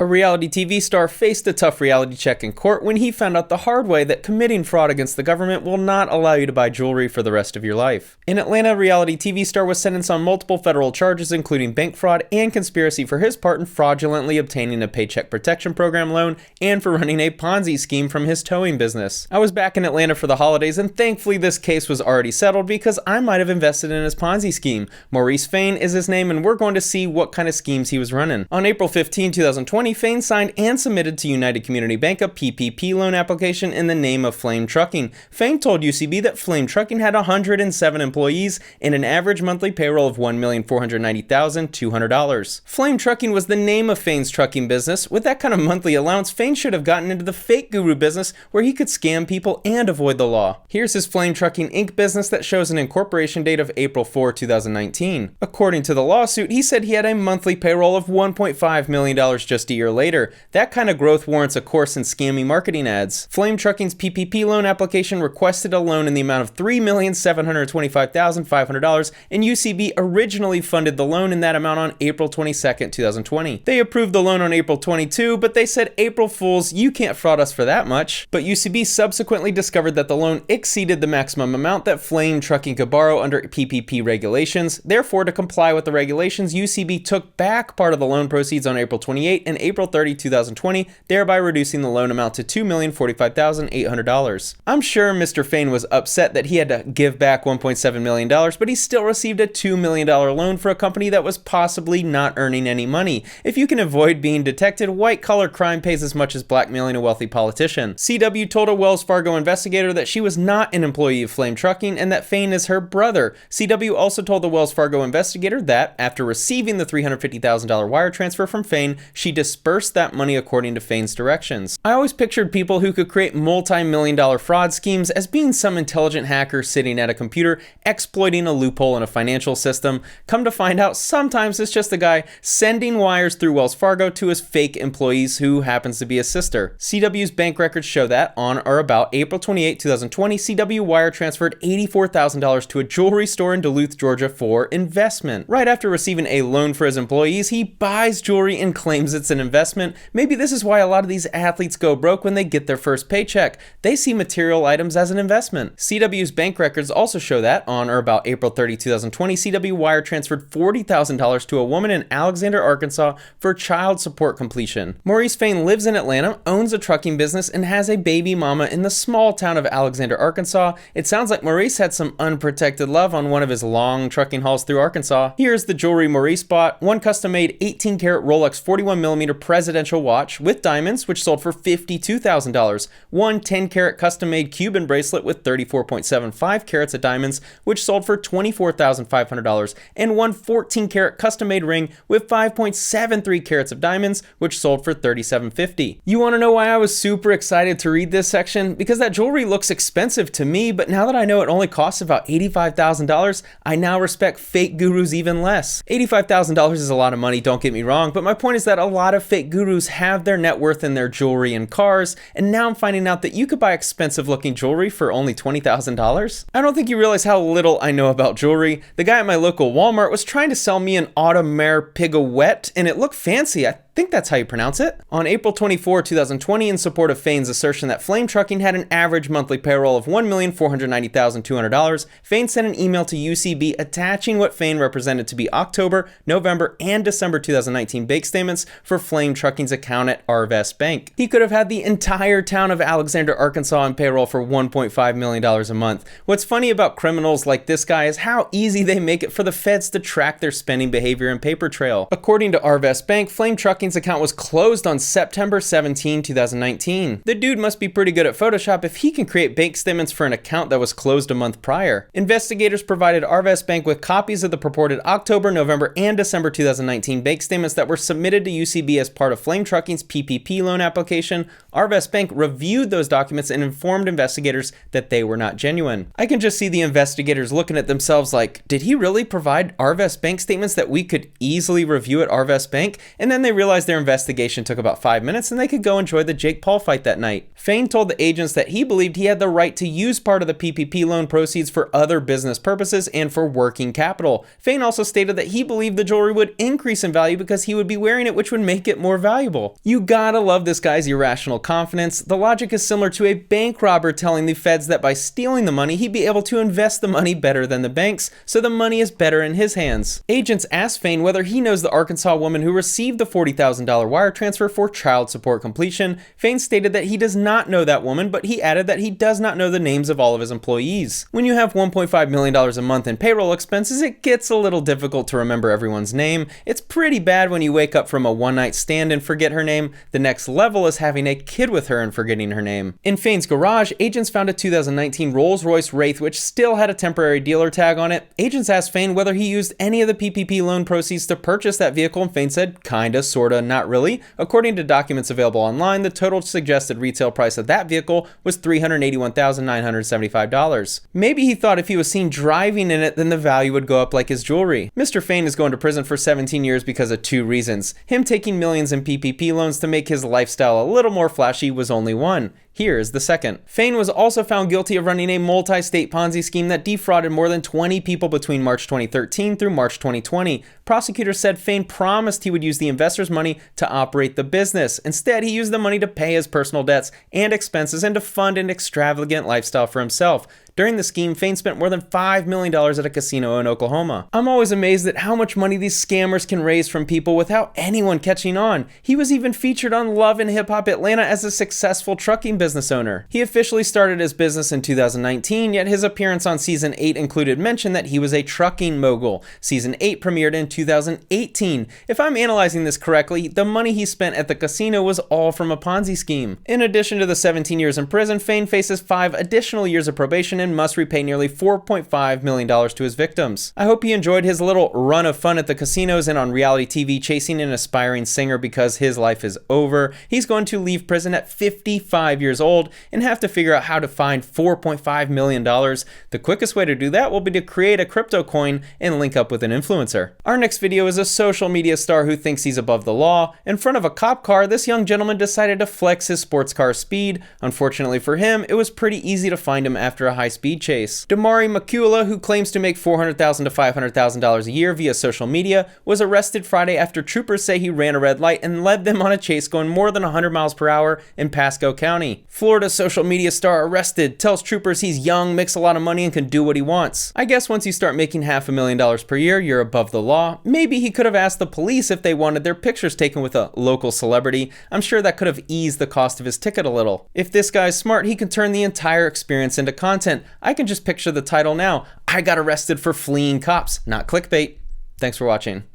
A reality TV star faced a tough reality check in court when he found out the hard way that committing fraud against the government will not allow you to buy jewelry for the rest of your life. In Atlanta, a reality TV star was sentenced on multiple federal charges including bank fraud and conspiracy for his part in fraudulently obtaining a Paycheck Protection Program loan and for running a Ponzi scheme from his towing business. I was back in Atlanta for the holidays and thankfully this case was already settled because I might have invested in his Ponzi scheme. Maurice Fayne is his name and we're going to see what kind of schemes he was running. On April 15, 2020, Fayne signed and submitted to United Community Bank a PPP loan application in the name of Flame Trucking. Fayne told UCB that Flame Trucking had 107 employees and an average monthly payroll of $1,490,200. Flame Trucking was the name of Fayne's trucking business. With that kind of monthly allowance, Fayne should have gotten into the fake guru business where he could scam people and avoid the law. Here's his Flame Trucking Inc. business that shows an incorporation date of April 4, 2019. According to the lawsuit, he said he had a monthly payroll of $1.5 million just a year later. That kind of growth warrants a course in scammy marketing ads. Flame Trucking's PPP loan application requested a loan in the amount of $3,725,500 and UCB originally funded the loan in that amount on April 22, 2020. They approved the loan on April 22, but they said, April Fools, you can't fraud us for that much. But UCB subsequently discovered that the loan exceeded the maximum amount that Flame Trucking could borrow under PPP regulations. Therefore, to comply with the regulations, UCB took back part of the loan proceeds on April 28 and April 30, 2020, thereby reducing the loan amount to $2,045,800. I'm sure Mr. Fayne was upset that he had to give back $1.7 million, but he still received a $2 million loan for a company that was possibly not earning any money. If you can avoid being detected, white-collar crime pays as much as blackmailing a wealthy politician. CW told a Wells Fargo investigator that she was not an employee of Flame Trucking and that Fayne is her brother. CW also told the Wells Fargo investigator that, after receiving the $350,000 wire transfer from Fayne, she dispersed that money according to Fayne's directions. I always pictured people who could create multi-million-dollar fraud schemes as being some intelligent hacker sitting at a computer exploiting a loophole in a financial system. Come to find out, sometimes it's just a guy sending wires through Wells Fargo to his fake employees who happens to be his sister. CW's bank records show that on or about April 28, 2020, CW wire transferred $84,000 to a jewelry store in Duluth, Georgia for investment. Right after receiving a loan for his employees, he buys jewelry and claims it's an investment. Maybe this is why a lot of these athletes go broke when they get their first paycheck. They see material items as an investment. CW's bank records also show that on or about April 30, 2020, CW wire transferred $40,000 to a woman in Alexander, Arkansas for child support completion. Maurice Fayne lives in Atlanta, owns a trucking business, and has a baby mama in the small town of Alexander, Arkansas. It sounds like Maurice had some unprotected love on one of his long trucking hauls through Arkansas. Here's the jewelry Maurice bought: one custom-made 18-karat Rolex 41mm presidential watch with diamonds, which sold for $52,000. One 10-karat custom-made Cuban bracelet with 34.75 carats of diamonds, which sold for $24,500. And one 14-karat custom-made ring with 5.73 carats of diamonds, which sold for $37.50. You want to know why I was super excited to read this section? Because that jewelry looks expensive to me, but now that I know it only costs about $85,000, I now respect fake gurus even less. $85,000 is a lot of money, don't get me wrong, but my point is that a lot of fake gurus have their net worth in their jewelry and cars, and now I'm finding out that you could buy expensive looking jewelry for only $20,000. I don't think you realize how little I know about jewelry. The guy at my local Walmart was trying to sell me an Audemars Piguet, and it looked fancy. I think that's how you pronounce it. On April 24, 2020, in support of Fayne's assertion that Flame Trucking had an average monthly payroll of $1,490,200, Fayne sent an email to UCB attaching what Fayne represented to be October, November, and December 2019 bank statements for Flame Trucking's account at Arvest Bank. He could have had the entire town of Alexander, Arkansas on payroll for $1.5 million a month. What's funny about criminals like this guy is how easy they make it for the feds to track their spending behavior and paper trail. According to Arvest Bank, Flame Trucking account was closed on September 17, 2019. The dude must be pretty good at Photoshop if he can create bank statements for an account that was closed a month prior. Investigators provided Arvest Bank with copies of the purported October, November, and December 2019 bank statements that were submitted to UCB as part of Flame Trucking's PPP loan application. Arvest Bank reviewed those documents and informed investigators that they were not genuine. I can just see the investigators looking at themselves like, did he really provide Arvest Bank statements that we could easily review at Arvest Bank? And then they realized realized their investigation took about 5 minutes and they could go enjoy the Jake Paul fight that night. Fayne told the agents that he believed he had the right to use part of the PPP loan proceeds for other business purposes and for working capital. Fayne also stated that he believed the jewelry would increase in value because he would be wearing it, which would make it more valuable. You gotta love this guy's irrational confidence. The logic is similar to a bank robber telling the feds that by stealing the money, he'd be able to invest the money better than the banks, so the money is better in his hands. Agents asked Fayne whether he knows the Arkansas woman who received the $40,000 wire transfer for child support completion. Fayne stated that he does not know that woman, but he added that he does not know the names of all of his employees. When you have $1.5 million a month in payroll expenses, it gets a little difficult to remember everyone's name. It's pretty bad when you wake up from a one-night stand and forget her name. The next level is having a kid with her and forgetting her name. In Fayne's garage, agents found a 2019 Rolls-Royce Wraith which still had a temporary dealer tag on it. Agents asked Fayne whether he used any of the PPP loan proceeds to purchase that vehicle, and Fayne said, kinda, sorta, not really. According to documents available online, the total suggested retail price of that vehicle was $381,975. Maybe he thought if he was seen driving in it, then the value would go up like his jewelry. Mr. Fayne is going to prison for 17 years because of 2 reasons. Him taking millions in PPP loans to make his lifestyle a little more flashy was only one. Here is the second. Fayne was also found guilty of running a multi-state Ponzi scheme that defrauded more than 20 people between March 2013 through March 2020. Prosecutors said Fayne promised he would use the investors' money to operate the business. Instead, he used the money to pay his personal debts and expenses and to fund an extravagant lifestyle for himself. During the scheme, Fayne spent more than $5 million at a casino in Oklahoma. I'm always amazed at how much money these scammers can raise from people without anyone catching on. He was even featured on Love and Hip Hop Atlanta as a successful trucking business owner. He officially started his business in 2019, yet his appearance on Season 8 included mention that he was a trucking mogul. Season 8 premiered in 2018. If I'm analyzing this correctly, the money he spent at the casino was all from a Ponzi scheme. In addition to the 17 years in prison, Fayne faces 5 additional years of probation and must repay nearly $4.5 million to his victims. I hope he enjoyed his little run of fun at the casinos and on reality TV chasing an aspiring singer because his life is over. He's going to leave prison at 55 years old and have to figure out how to find $4.5 million. The quickest way to do that will be to create a crypto coin and link up with an influencer. Our next video is a social media star who thinks he's above the law. In front of a cop car, this young gentleman decided to flex his sports car speed. Unfortunately for him, it was pretty easy to find him after a high speed chase. Damari Makula, who claims to make $400,000 to $500,000 a year via social media, was arrested Friday after troopers say he ran a red light and led them on a chase going more than 100 miles per hour in Pasco County. Florida social media star arrested, tells troopers he's young, makes a lot of money, and can do what he wants. I guess once you start making $500,000 per year, you're above the law. Maybe he could have asked the police if they wanted their pictures taken with a local celebrity. I'm sure that could have eased the cost of his ticket a little. If this guy's smart, he can turn the entire experience into content. I can just picture the title now. I got arrested for fleeing cops, not clickbait. Thanks for watching.